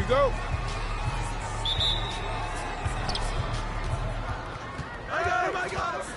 go. I got him, I got him.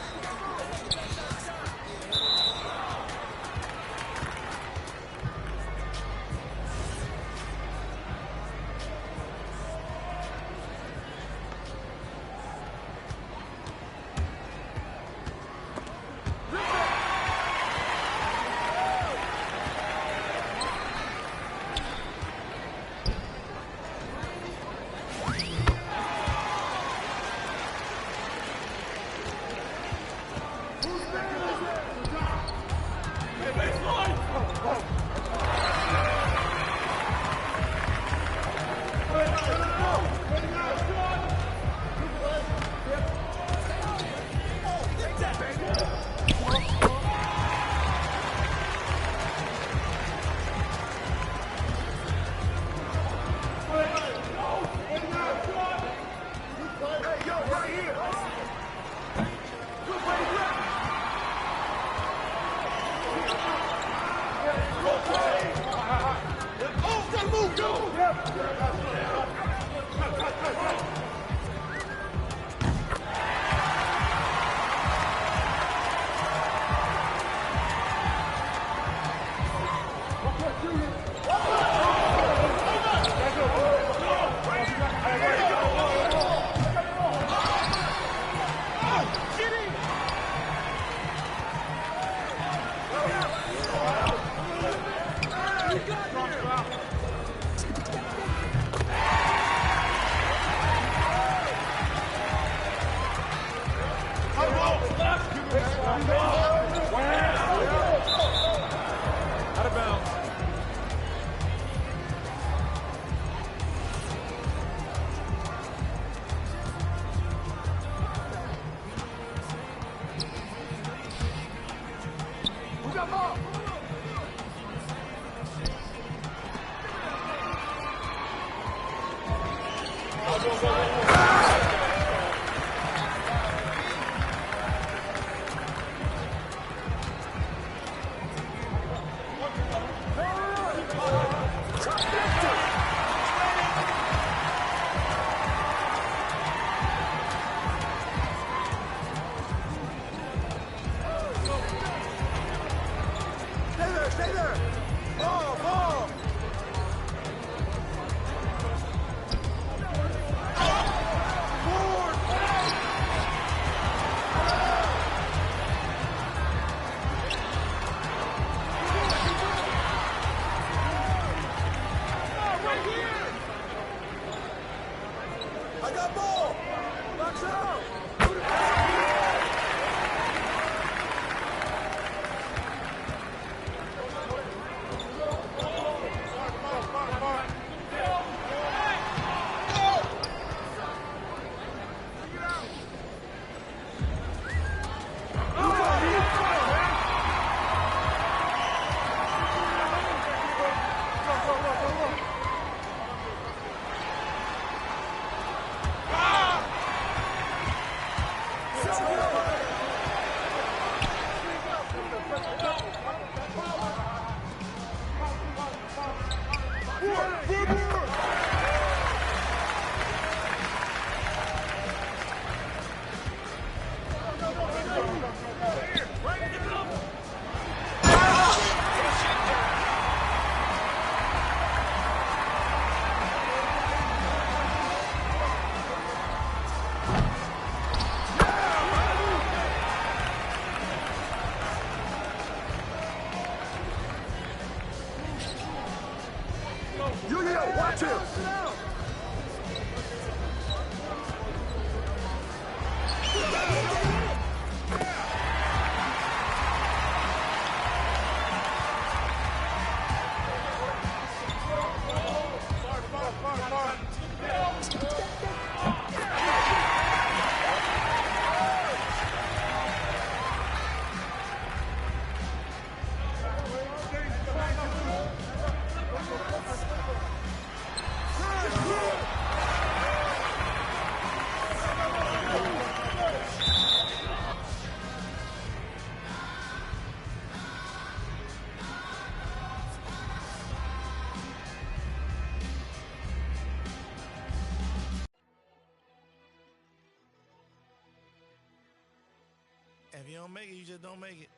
If you don't make it, you just don't make it.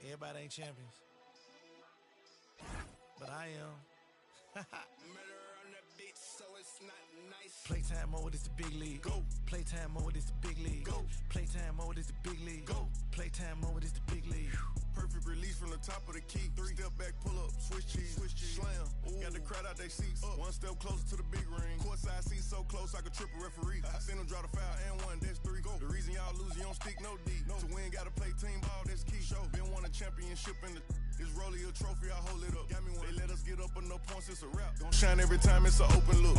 Everybody ain't champions. But I am. Murder on the beat, so it's not nice. Playtime mode is the big league. Go. Playtime mode is the big league. Go. Playtime mode is the big league. Go. Playtime mode is the big league. Perfect release from the top of the key. 3 step back, pull up, switch cheese, slam. Ooh. Got the crowd out they seats. 1 step closer to the big ring. Courtside seats so close I could trip a referee. I seen them draw the foul and 1, that's 3. Go. The reason y'all lose, you don't stick no D. No. To win, gotta play team ball, that's key. Show. Been won a championship in the. It's Rollie a trophy, I hold it up. Got me one. They let us get up enough points, it's a wrap. Gon' shine every time it's an open look.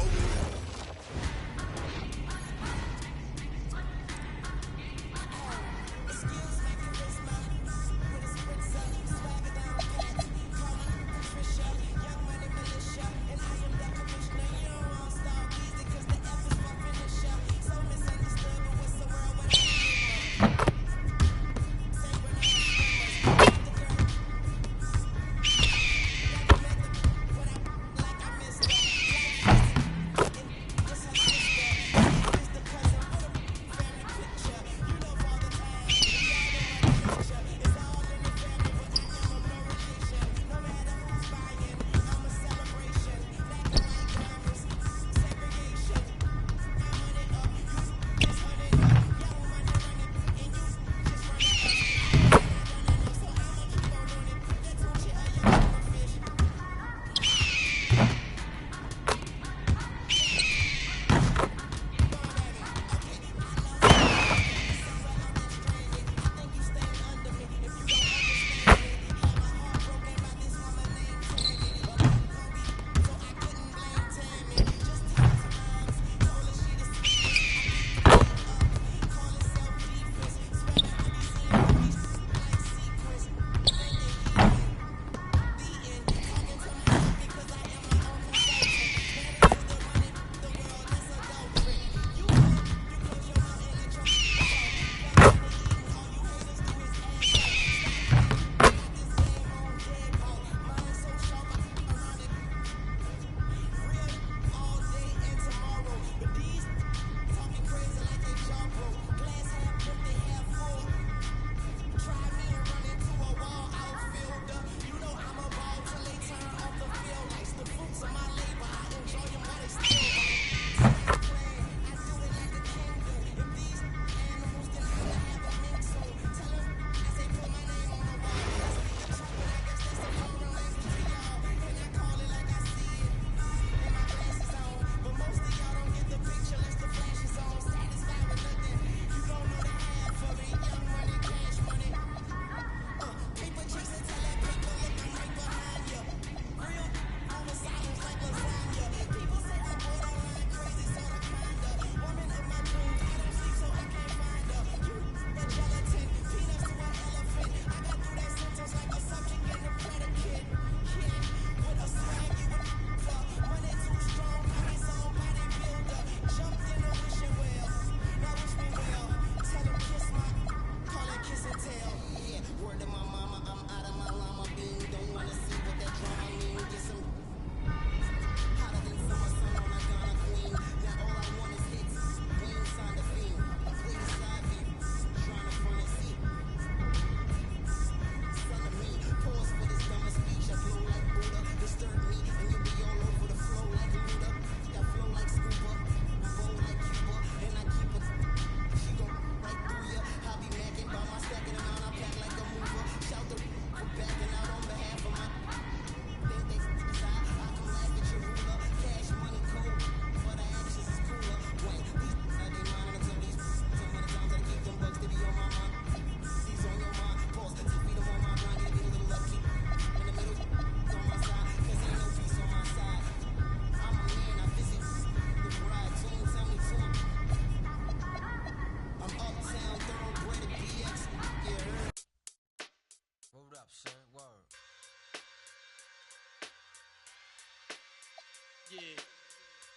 Yeah,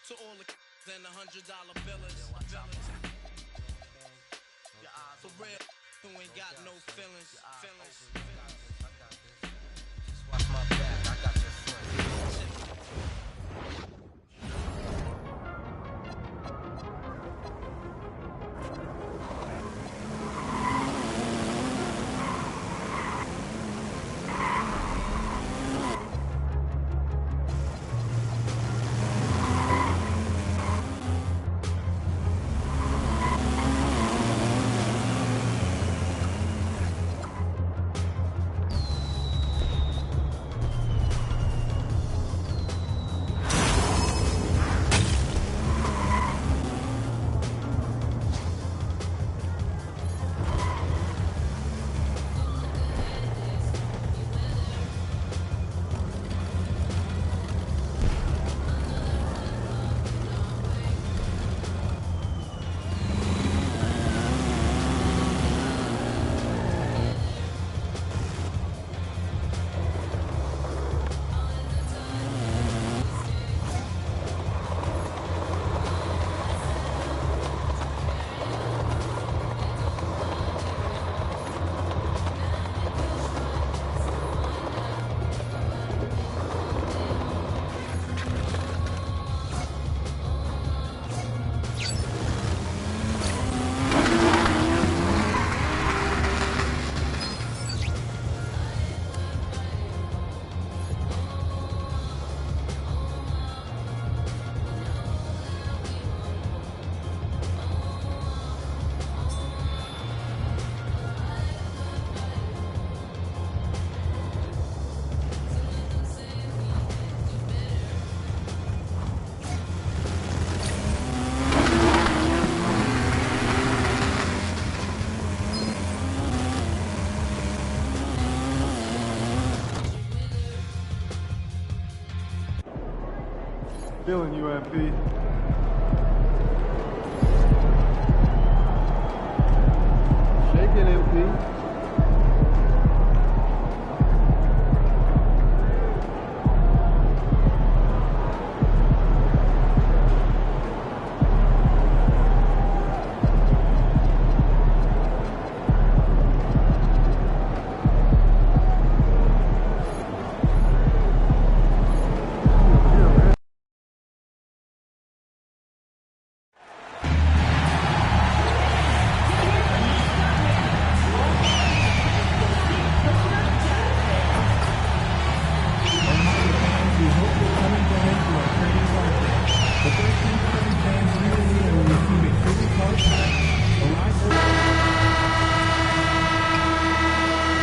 to all the and the $100 billers. For real, who ain't got no feelings. Just watch my back, I got your front. Feeling you, MP. Shake it, MP.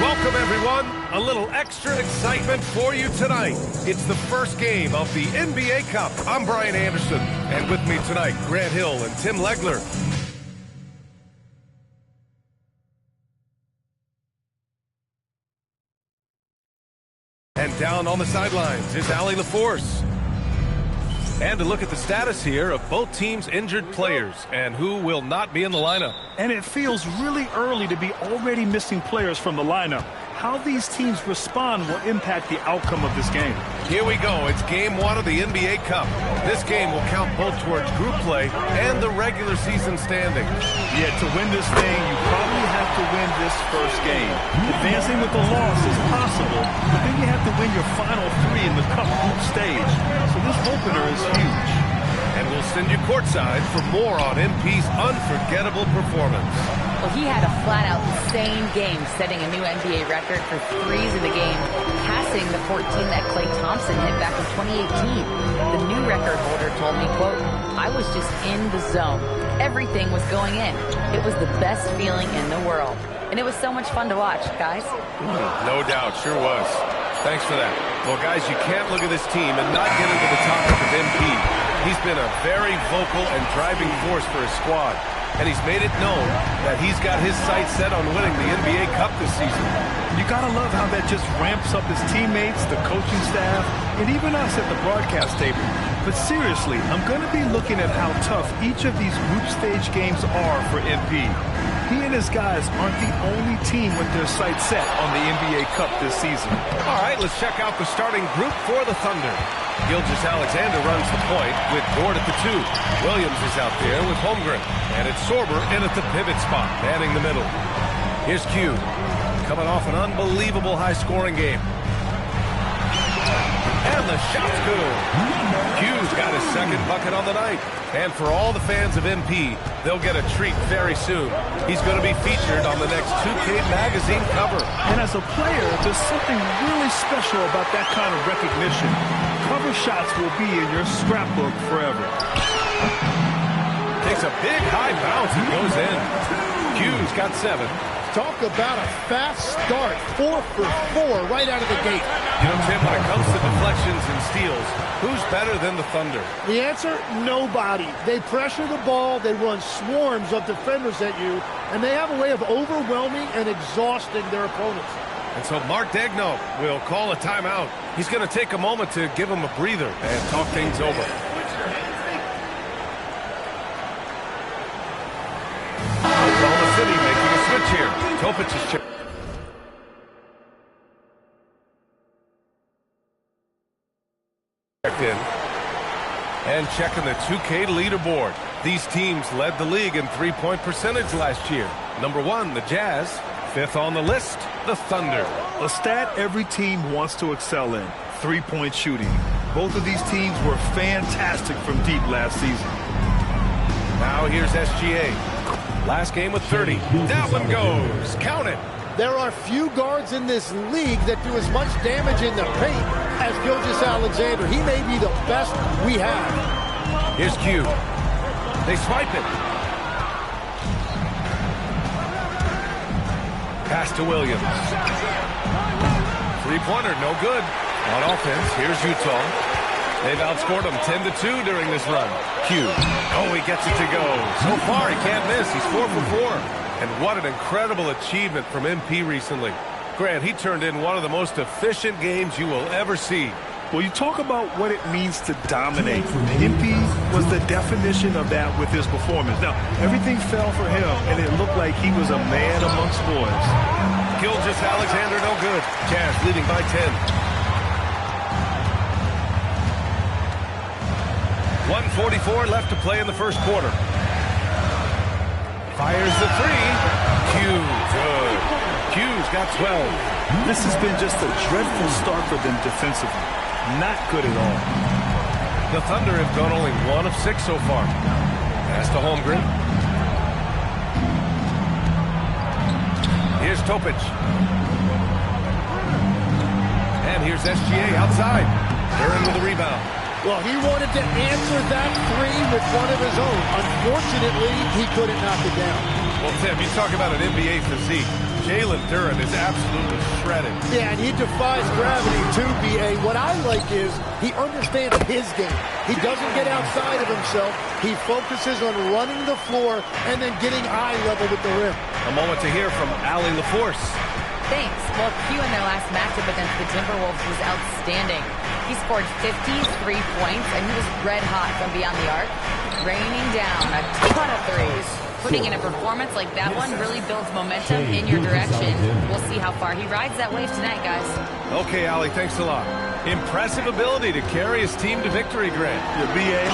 Welcome, everyone. A little extra excitement for you tonight. It's the first game of the NBA Cup. I'm Brian Anderson, and with me tonight, Grant Hill and Tim Legler. And down on the sidelines is Allie LaForce. And to look at the status here of both teams' injured players and who will not be in the lineup. And it feels really early to be already missing players from the lineup. How these teams respond will impact the outcome of this game. Here we go. It's game one of the NBA Cup. This game will count both towards group play and the regular season standings. Yeah, to win this thing, you probably have to win this first game. Advancing with the loss is possible, but then you have to win your final three in the Cup group stage. So this opener is huge. And we'll send you courtside for more on MP's unforgettable performance. Well, he had a flat-out insane game, setting a new NBA record for threes in the game, passing the 14 that Klay Thompson hit back in 2018. The new record holder told me, quote, "I was just in the zone. Everything was going in. It was the best feeling in the world." And it was so much fun to watch, guys. No doubt, sure was. Thanks for that. Well, guys, you can't look at this team and not get into the topic of MP. He's been a very vocal and driving force for his squad. And he's made it known that he's got his sights set on winning the NBA Cup this season. You gotta love how that just ramps up his teammates, the coaching staff, and even us at the broadcast table. But seriously, I'm gonna be looking at how tough each of these group stage games are for MP. He and his guys aren't the only team with their sights set on the NBA Cup this season. All right, let's check out the starting group for the Thunder. Gilgeous-Alexander runs the point with Gord at the 2. Williams is out there with Holmgren. And it's Sorber in at the pivot spot, manning the middle. Here's Q, coming off an unbelievable high-scoring game. And the shot's good. Q's got his second bucket on the night. And for all the fans of MP, they'll get a treat very soon. He's going to be featured on the next 2K magazine cover. And as a player, there's something really special about that kind of recognition. Cover shots will be in your scrapbook forever. Takes a big high bounce and goes in. Q's got 7. Talk about a fast start. 4 for 4 right out of the gate. You know, Tim, when it comes to deflections and steals, who's better than the Thunder? The answer, nobody. They pressure the ball, they run swarms of defenders at you, and they have a way of overwhelming and exhausting their opponents. And so Mark Daigneault will call a timeout. He's going to take a moment to give him a breather and talk things over. Oklahoma City making a switch here. Topic is checked in. And checking the 2K leaderboard. These teams led the league in three-point percentage last year. Number 1, the Jazz. 5th on the list, the Thunder. A stat every team wants to excel in, three-point shooting. Both of these teams were fantastic from deep last season. Now here's SGA. Last game with 30. That one goes. Count it. There are few guards in this league that do as much damage in the paint as Gilgeous-Alexander. He may be the best we have. Here's Q. They swipe it. Pass to Williams. Three-pointer, no good. On offense, here's Utah. They've outscored them 10-2 during this run. Q. Oh, he gets it to go. So far, he can't miss. He's 4 for 4. And what an incredible achievement from MP recently. Grant, he turned in one of the most efficient games you will ever see. Well, you talk about what it means to dominate. Impey was the definition of that with his performance. Now, everything fell for him, and it looked like he was a man amongst boys. Gilgeous-Alexander no good. Jazz leading by 10. 1:44 left to play in the first quarter. Fires the three. Q, good. Q's got 12. This has been just a dreadful start for them defensively. Not good at all. The Thunder have gone only 1 of 6 so far. Pass to Holmgren. Here's Topic. And here's SGA outside. They're in with the rebound. Well, he wanted to answer that three with one of his own. Unfortunately, he couldn't knock it down. Well, Tim, you talk about an NBA physique. Jalen Duren is absolutely shredded. Yeah, and he defies gravity too, B.A. What I like is he understands his game. He doesn't get outside of himself. He focuses on running the floor and then getting eye level with the rim. A moment to hear from Allie LaForce. Thanks. Well, Q in their last matchup against the Timberwolves was outstanding. He scored 53 points, and he was red hot from beyond the arc, raining down a ton of threes. Putting in a performance like that one really builds momentum in your direction. We'll see how far he rides that wave tonight, guys. Okay, Allie, thanks a lot. Impressive ability to carry his team to victory, Grant. Your BA.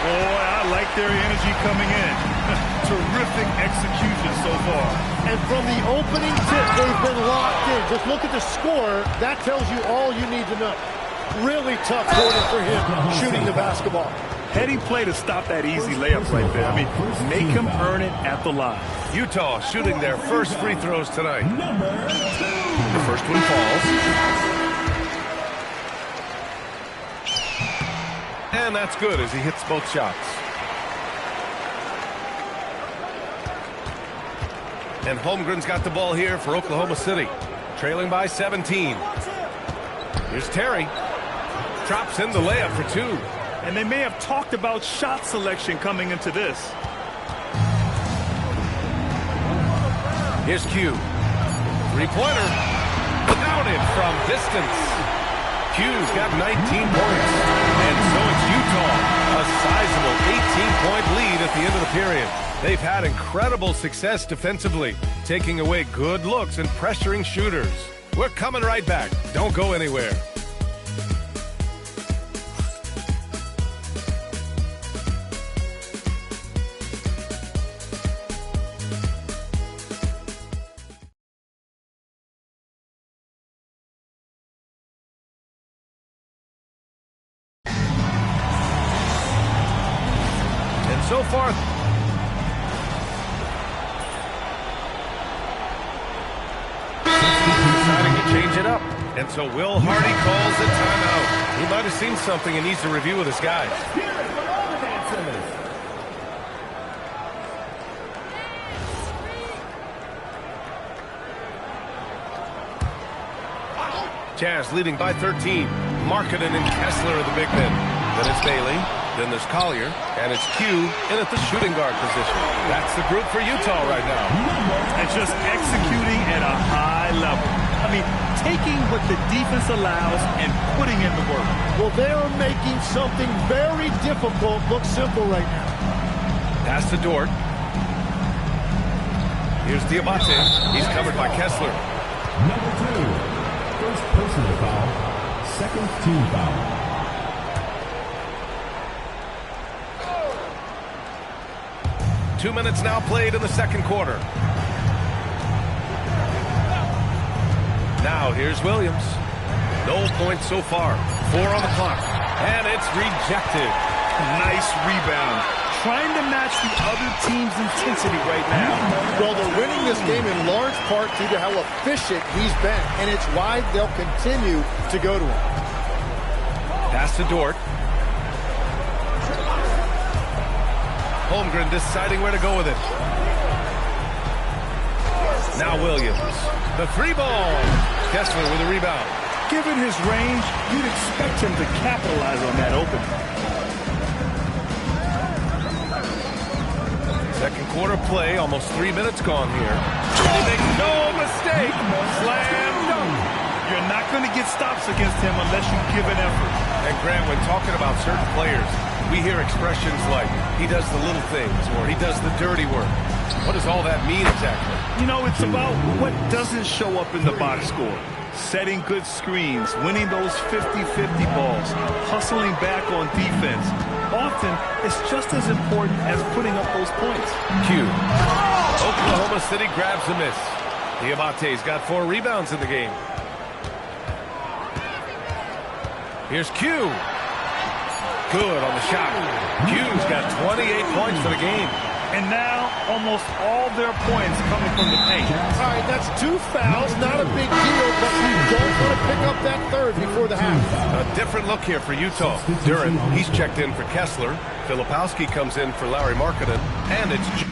Boy, I like their energy coming in. Terrific execution so far. And from the opening tip, they've been locked in. Just look at the score. That tells you all you need to know. Really tough quarter for him shooting the basketball. Heady play to stop that easy layup right there. I mean, make him earn it at the line. Utah shooting their first free throws tonight. The first one falls. And that's good as he hits both shots. And Holmgren's got the ball here for Oklahoma City. Trailing by 17. Here's Terry. Drops in the layup for 2. And they may have talked about shot selection coming into this. Here's Q. Three-pointer. Down it from distance. Q's got 19 points. And so it's Utah. A sizable 18-point lead at the end of the period. They've had incredible success defensively, taking away good looks and pressuring shooters. We're coming right back. Don't go anywhere. So far, deciding to change it up. And so Will Hardy calls a timeout. He might have seen something and needs to review with his guys. Jazz leading by 13. Markkanen and Kessler are the big men. Then it's Bailey. Then there's Collier, and it's Q in at the shooting guard position. That's the group for Utah right now. And just executing at a high level. I mean, taking what the defense allows and putting in the work. Well, they're making something very difficult look simple right now. Pass to Dort. Here's Diabate. He's covered by Kessler. Number 2, first personal foul, second team foul. Two minutes now played in the second quarter. Now here's Williams. No points so far. 4 on the clock. And it's rejected. Nice rebound. Trying to match the other team's intensity right now. Well, they're winning this game in large part due to how efficient he's been. And it's why they'll continue to go to him. Pass to Dort. Holmgren deciding where to go with it. Now Williams. The three ball. Kessler with a rebound. Given his range, you'd expect him to capitalize on that opening. Second quarter play, almost 3 minutes gone here. He makes no mistake. Slam dunk. You're not going to get stops against him unless you give an effort. And Grant, when talking about certain players, we hear expressions like, he does the little things, or he does the dirty work. What does all that mean exactly? You know, it's about what doesn't show up in the box score. Setting good screens, winning those 50-50 balls, hustling back on defense. Often, it's just as important as putting up those points. Q. Oklahoma City grabs a miss. Diabate's got 4 rebounds in the game. Here's Q. Good on the shot. Q's got 28 points for the game. And now, almost all their points coming from the paint. All right, that's 2 fouls. Not a big deal, but you don't want to pick up that third before the half. A different look here for Utah. Duren, he's checked in for Kessler. Filipowski comes in for Larry Markkinen. And it's...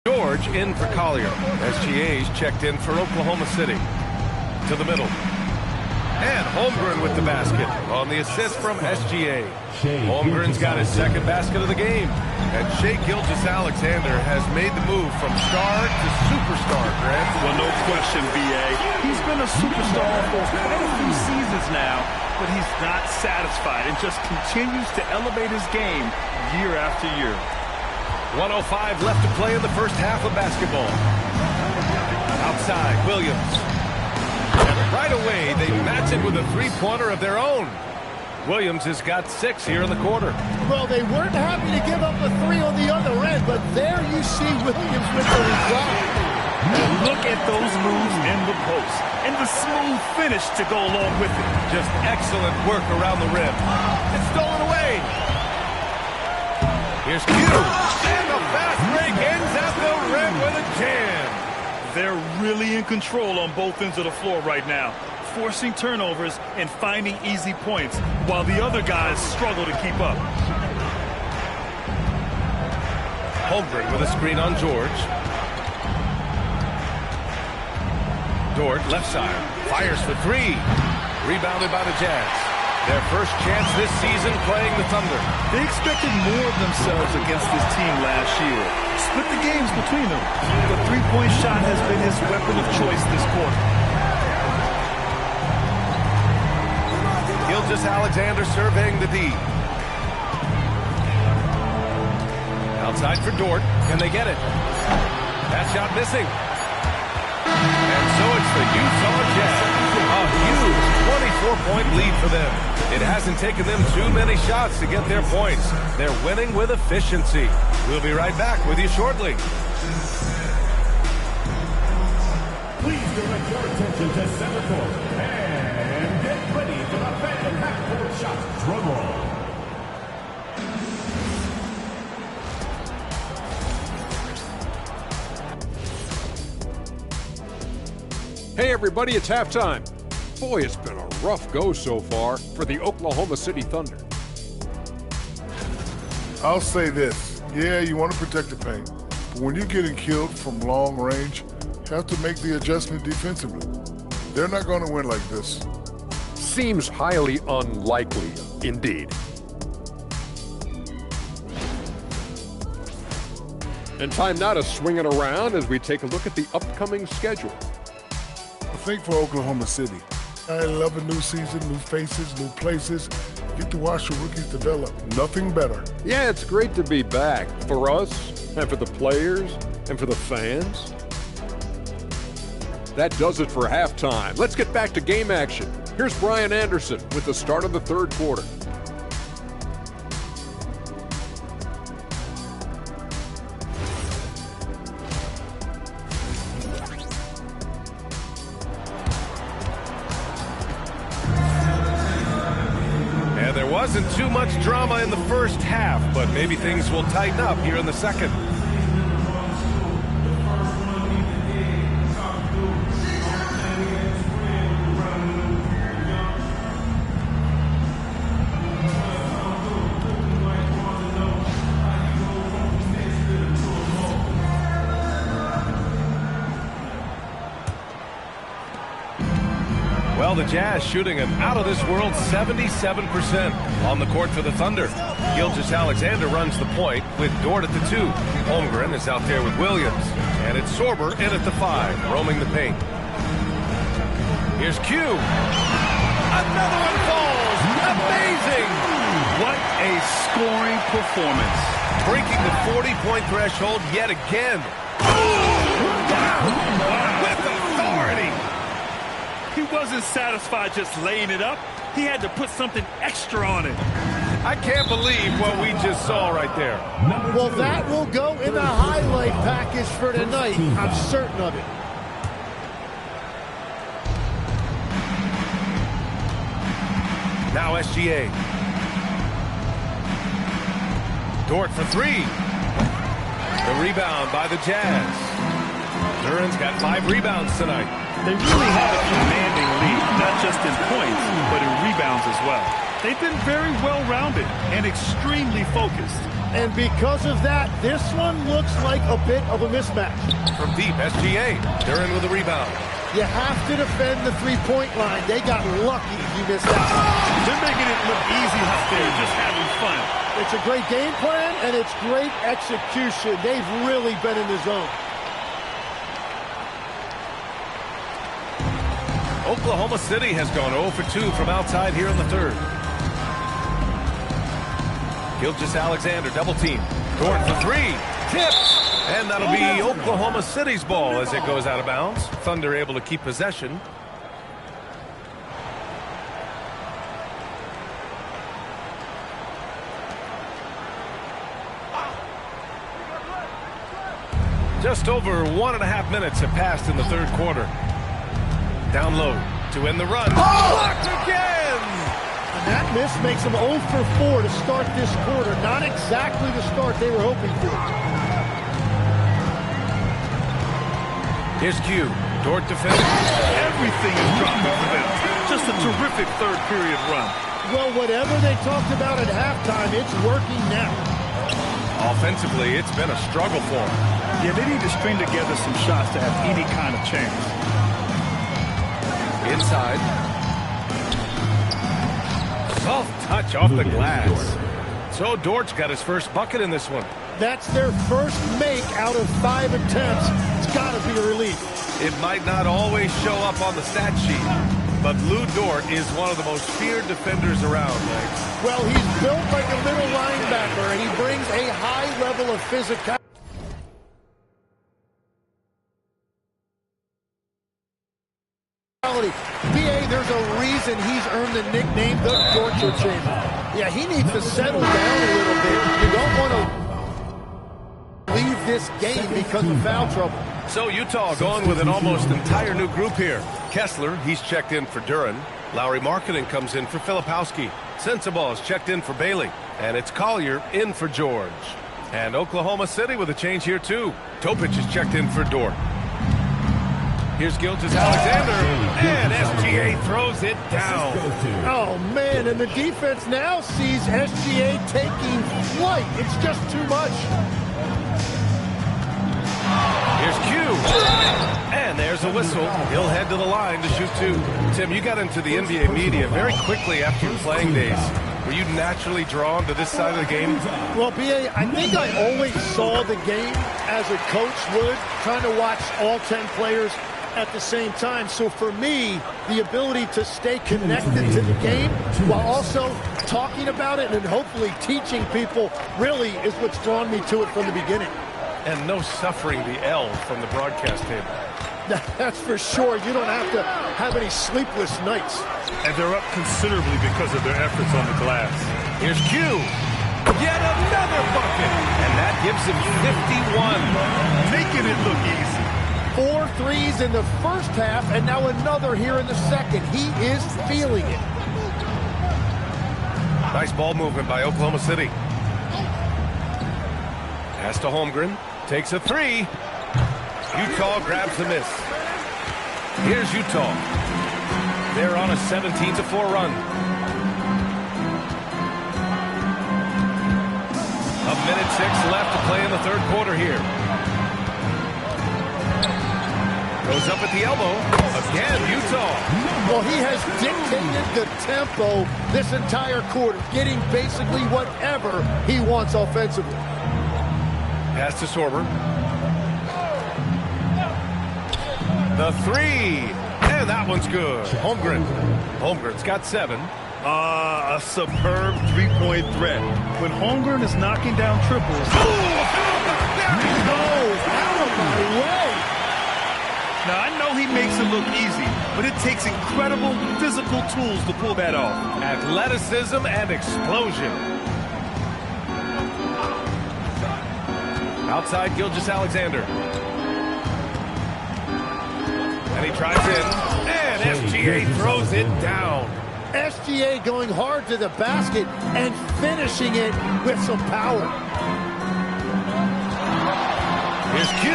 George in for Collier. SGA's checked in for Oklahoma City. To the middle. And Holmgren with the basket on the assist from SGA. Holmgren's got his second basket of the game. And Shai Gilgeous-Alexander has made the move from star to superstar, Grant. Well, no question, B.A. He's been a superstar for quite a few seasons now, but he's not satisfied and just continues to elevate his game year after year. 1:05 left to play in the first half of basketball. Outside, Williams. And right away, they match it with a three-pointer of their own. Williams has got 6 here in the quarter. Well, they weren't happy to give up a 3 on the other end, but there you see Williams with the result. Look at those moves in the post. And the smooth finish to go along with it. Just excellent work around the rim. It's stolen away. Here's Q. And the fast break ends at the rim with a jam. They're really in control on both ends of the floor right now, forcing turnovers and finding easy points while the other guys struggle to keep up. Holmgren with a screen on George. Dort, left side, fires for three. Rebounded by the Jazz. Their first chance this season playing the Thunder. They expected more of themselves against this team last year. Split the games between them. The three-point shot has been his weapon of choice this quarter. Gilgeous-Alexander surveying the D. Outside for Dort. Can they get it? That shot missing. And so it's the Utah Jazz. A huge 24-point lead for them. It hasn't taken them too many shots to get their points. They're winning with efficiency. We'll be right back with you shortly. Please direct your attention to center court and get ready for the fan backcourt shot. Drum roll. Hey everybody, it's halftime. Boy, it's been a rough go so far for the Oklahoma City Thunder. I'll say this. Yeah, you want to protect the paint, but when you're getting killed from long range, you have to make the adjustment defensively. They're not going to win like this. Seems highly unlikely, indeed. And time now to swing it around as we take a look at the upcoming schedule. I think for Oklahoma City, I love a new season, new faces, new places. Get to watch the rookies develop. Nothing better. Yeah, it's great to be back for us and for the players and for the fans. That does it for halftime. Let's get back to game action. Here's Brian Anderson with the start of the third quarter. Wasn't too much drama in the first half, but maybe things will tighten up here in the second. Well, the Jazz shooting an out-of-this-world 77% on the court for the Thunder. Gilgeous-Alexander runs the point with Dort at the 2. Holmgren is out there with Williams. And it's Sorber in at the 5, roaming the paint. Here's Q. Another one falls. Amazing. What a scoring performance. Breaking the 40-point threshold yet again. With authority. He wasn't satisfied just laying it up. He had to put something extra on it. I can't believe what we just saw right there. Well, that will go in the highlight package for tonight. I'm certain of it. Now SGA. Dort for 3. The rebound by the Jazz. Duran's got 5 rebounds tonight. They really have a commanding lead, not just in points, but in rebounds as well. They've been very well-rounded and extremely focused. And because of that, this one looks like a bit of a mismatch. From deep, SGA. Duran with a rebound. You have to defend the three-point line. They got lucky if you missed that. They're making it look easy out there, just having fun. It's a great game plan, and it's great execution. They've really been in the zone. Oklahoma City has gone 0 for 2 from outside here in the third. Gilgeous-Alexander double team. Dort for 3. Tipped. And that'll be Oklahoma City's ball as it goes out of bounds. Thunder able to keep possession. Just over 1.5 minutes have passed in the third quarter. Down low to end the run. Blocked again! And that miss makes them 0 for 4 to start this quarter. Not exactly the start they were hoping for. Here's Q. Dort defending. Everything is dropping for them. Just a terrific third period run. Well, whatever they talked about at halftime, it's working now. Offensively, it's been a struggle for them. Yeah, they need to string together some shots to have any kind of chance. Inside. Soft touch off the glass. So Dort's got his first bucket in this one. That's their first make out of 5 attempts. It's got to be a relief. It might not always show up on the stat sheet, but Lou Dort is one of the most feared defenders around, Legs. Well, he's built like a middle linebacker, and he brings a high level of physicality. B.A., there's a reason he's earned the nickname the Torture Chamber. Yeah, he needs to settle down a little bit. You don't want to leave this game because of foul trouble. So Utah going with an almost entire new group here. Kessler, he's checked in for Duren. Lowry Markkanen comes in for Filipowski. Sensabaugh is checked in for Bailey. And it's Collier in for George. And Oklahoma City with a change here too. Topic is checked in for Dort. Here's Gilgeous-Alexander, and SGA throws it down. Oh, man, and the defense now sees SGA taking flight. It's just too much. Here's Q, and there's a whistle. He'll head to the line to shoot two. Tim, you got into the NBA media very quickly after your playing days. Were you naturally drawn to this side of the game? Well, B.A., I think I always saw the game as a coach would, trying to watch all 10 players at the same time. So for me, the ability to stay connected to the game while also talking about it and hopefully teaching people really is what's drawn me to it from the beginning. And no suffering the L from the broadcast table. That's for sure. You don't have to have any sleepless nights. And they're up considerably because of their efforts on the glass. Here's Q. Yet another bucket. And that gives him 51. Making it look easy. 4 threes in the first half, and now another here in the second. He is feeling it. Nice ball movement by Oklahoma City. Pass to Holmgren. Takes a three. Utah grabs the miss. Here's Utah. They're on a 17-4 run. A minute 6 left to play in the third quarter here. Goes up at the elbow. Again, Utah. Well, he has dictated the tempo this entire quarter, getting basically whatever he wants offensively. Pass to Sorber. The three. And that one's good. Holmgren. Holmgren's got 7. A superb three-point threat. When Holmgren is knocking down triples. Oh, there he goes. Out of my way. Now, I know he makes it look easy, but it takes incredible physical tools to pull that off. Athleticism and explosion. Outside, Gilgeous-Alexander. And he drives in. And SGA throws it down. SGA going hard to the basket and finishing it with some power. Here's Q.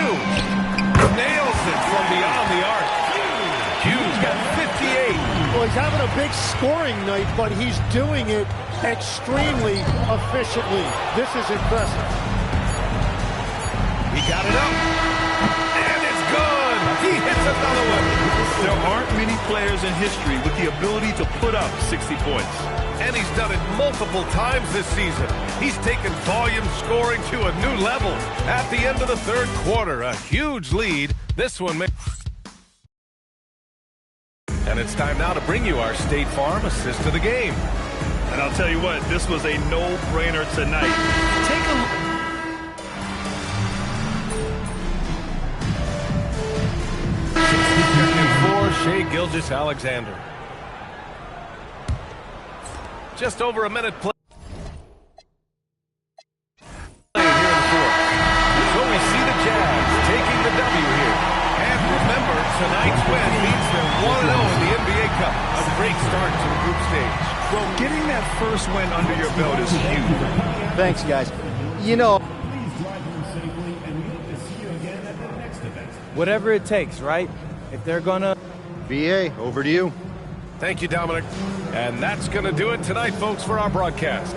Nails it from beyond the arc. Q's got 58. Well, he's having a big scoring night, but he's doing it extremely efficiently. This is impressive. He got it up. And it's good. He hits another one. There aren't many players in history with the ability to put up 60 points. And he's done it multiple times this season. He's taken volume scoring to a new level. At the end of the third quarter, a huge lead. This one and it's time now to bring you our State Farm assist of the game. And I'll tell you what, this was a no-brainer tonight. Take a look. For Shai Gilgeous-Alexander. Just over a minute play here in the fourth. So we see the Jazz take Tonight's win means they're 1-0 in the NBA Cup. A great start to the group stage. Well, getting that first win under your belt is huge. Thanks, guys. You know, whatever it takes, right? If they're gonna... BA, over to you. Thank you, Dominic. And that's going to do it tonight, folks, for our broadcast.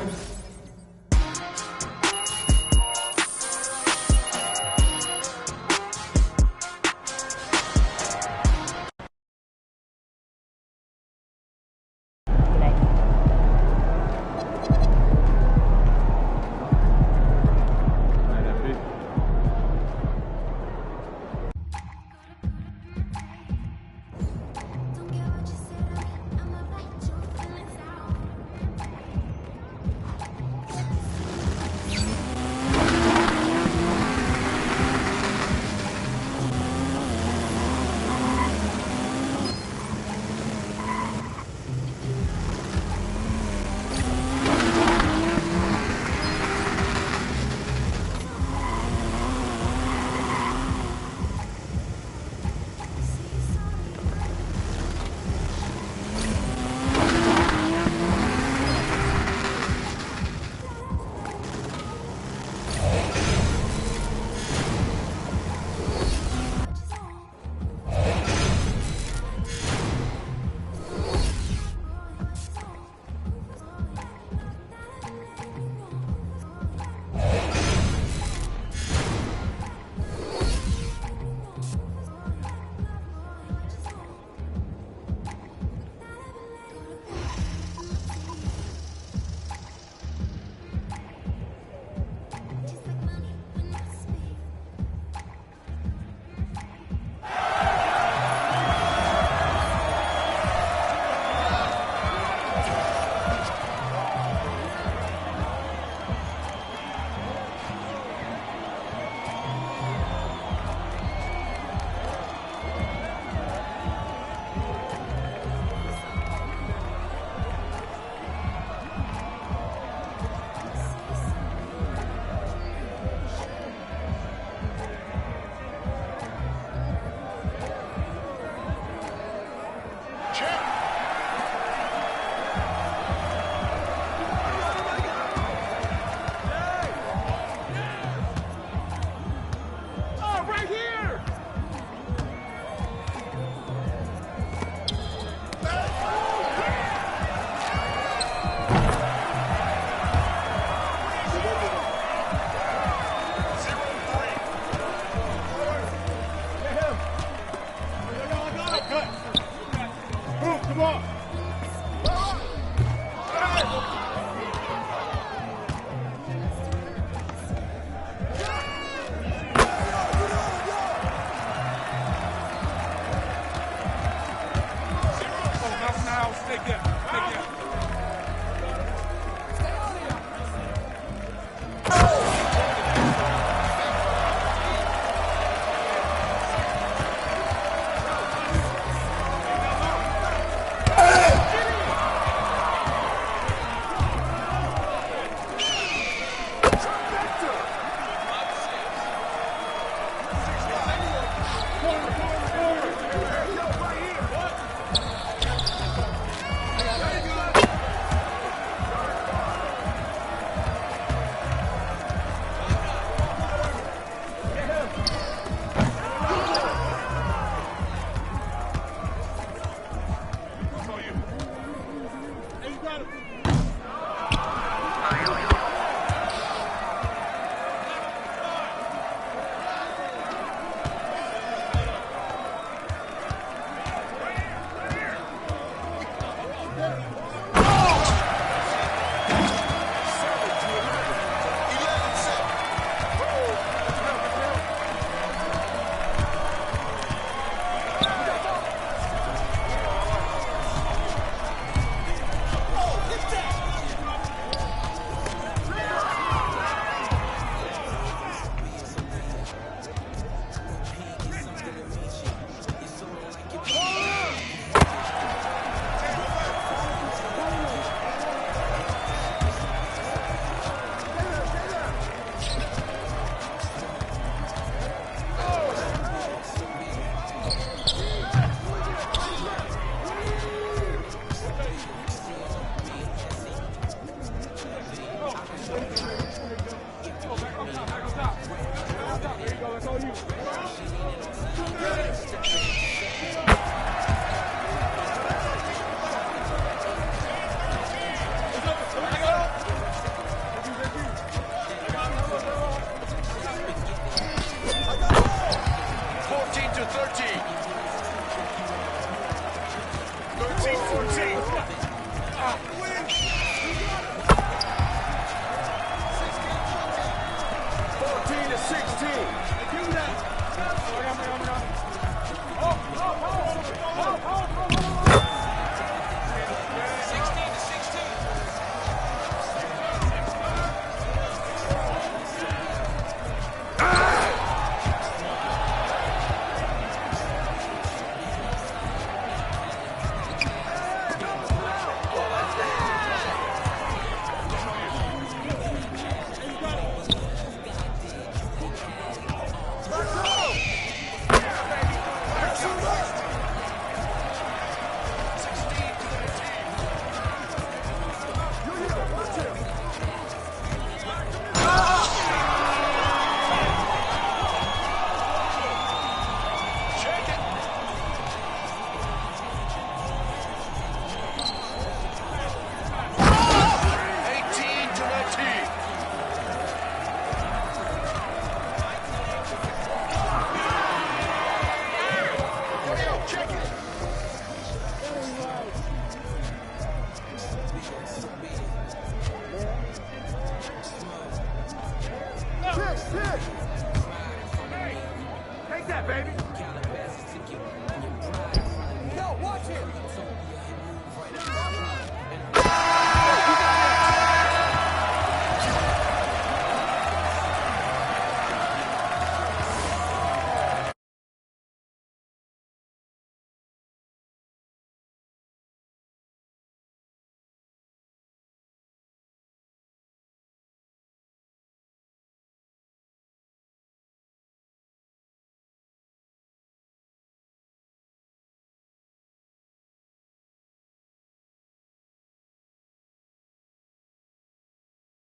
Check it. Pick. Hey, take that, baby.